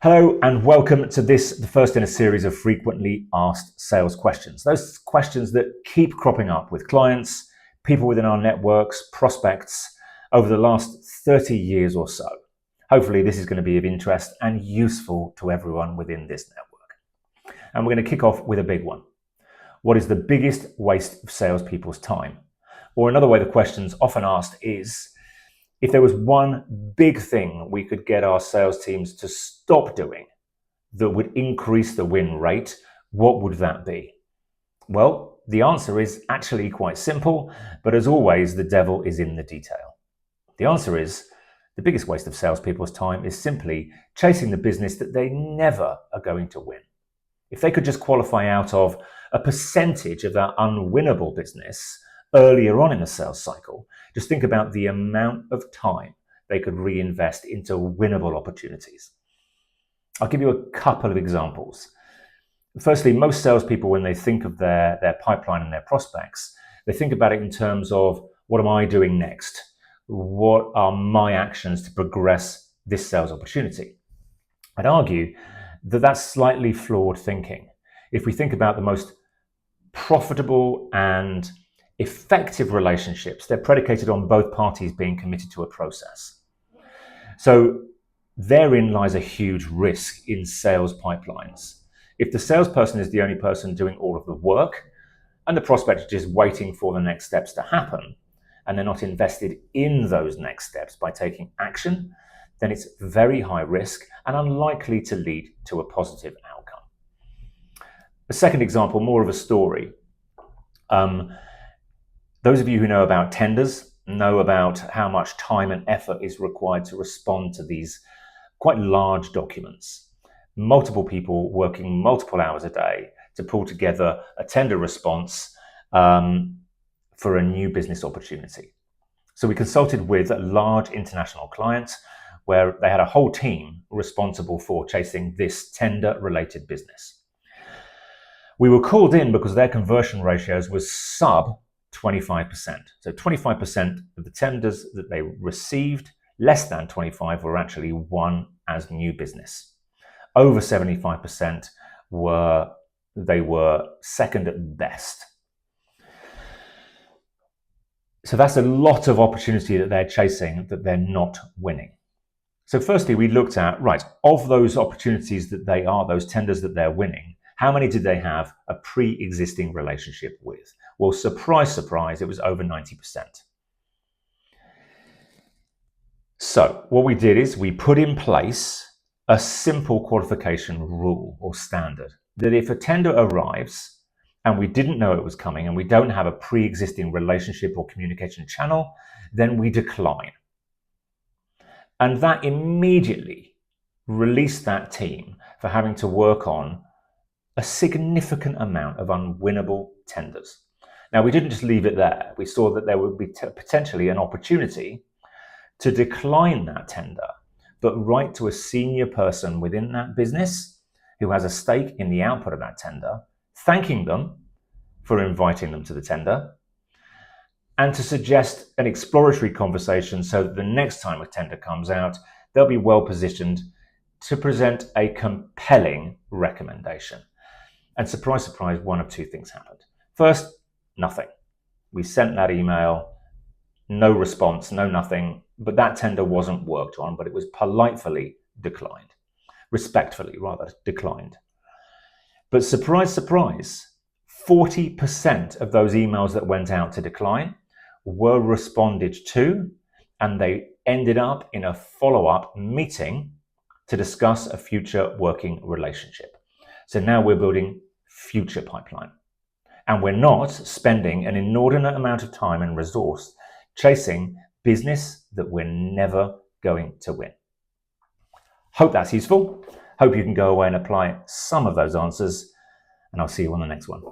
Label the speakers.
Speaker 1: Hello and welcome to the first in a series of frequently asked sales questions. Those questions that keep cropping up with clients, people within our networks, prospects over the last 30 years or so. Hopefully this is going to be of interest and useful to everyone within this network. And we're going to kick off with a big one. What is the biggest waste of salespeople's time? Or another way the question's often asked is, if there was one big thing we could get our sales teams to stop doing that would increase the win rate, what would that be? Well, the answer is actually quite simple, but as always, the devil is in the detail. The answer is, the biggest waste of salespeople's time is simply chasing the business that they never are going to win. If they could just qualify out of a percentage of that unwinnable business earlier on in the sales cycle, just think about the amount of time they could reinvest into winnable opportunities. I'll give you a couple of examples. Firstly, most salespeople, when they think of their pipeline and their prospects, they think about it in terms of, what am I doing next? What are my actions to progress this sales opportunity? I'd argue that that's slightly flawed thinking. If we think about the most profitable and effective relationships, they're predicated on both parties being committed to a process. So therein lies a huge risk in sales pipelines. If the salesperson is the only person doing all of the work and the prospect is just waiting for the next steps to happen, and they're not invested in those next steps by taking action, then it's very high risk and unlikely to lead to a positive outcome. A second example, more of a story. Those of you who know about tenders know about how much time and effort is required to respond to these quite large documents. Multiple people working multiple hours a day to pull together a tender response for a new business opportunity. So we consulted with a large international client where they had a whole team responsible for chasing this tender-related business. We were called in because their conversion ratios was sub 25%. So 25% of the tenders that they received, less than 25 were actually won as new business. Over 75% were second at best. So that's a lot of opportunity that they're chasing that they're not winning. So firstly, we looked at, right, of those opportunities that those tenders that they're winning, how many did they have a pre-existing relationship with? Well, surprise, surprise, it was over 90%. So what we did is we put in place a simple qualification rule or standard that if a tender arrives and we didn't know it was coming and we don't have a pre-existing relationship or communication channel, then we decline. And that immediately released that team for having to work on a significant amount of unwinnable tenders. Now, we didn't just leave it there. We saw that there would be potentially an opportunity to decline that tender, but write to a senior person within that business who has a stake in the output of that tender, thanking them for inviting them to the tender, and to suggest an exploratory conversation so that the next time a tender comes out, they'll be well positioned to present a compelling recommendation. And surprise, surprise, one of two things happened. First, nothing. We sent that email, no response, no nothing, but that tender wasn't worked on, but it was politely declined. Respectfully, rather, declined. But surprise, surprise, 40% of those emails that went out to decline were responded to, and they ended up in a follow-up meeting to discuss a future working relationship. So now we're building future pipeline. And we're not spending an inordinate amount of time and resource chasing business that we're never going to win. Hope that's useful. Hope you can go away and apply some of those answers, and I'll see you on the next one.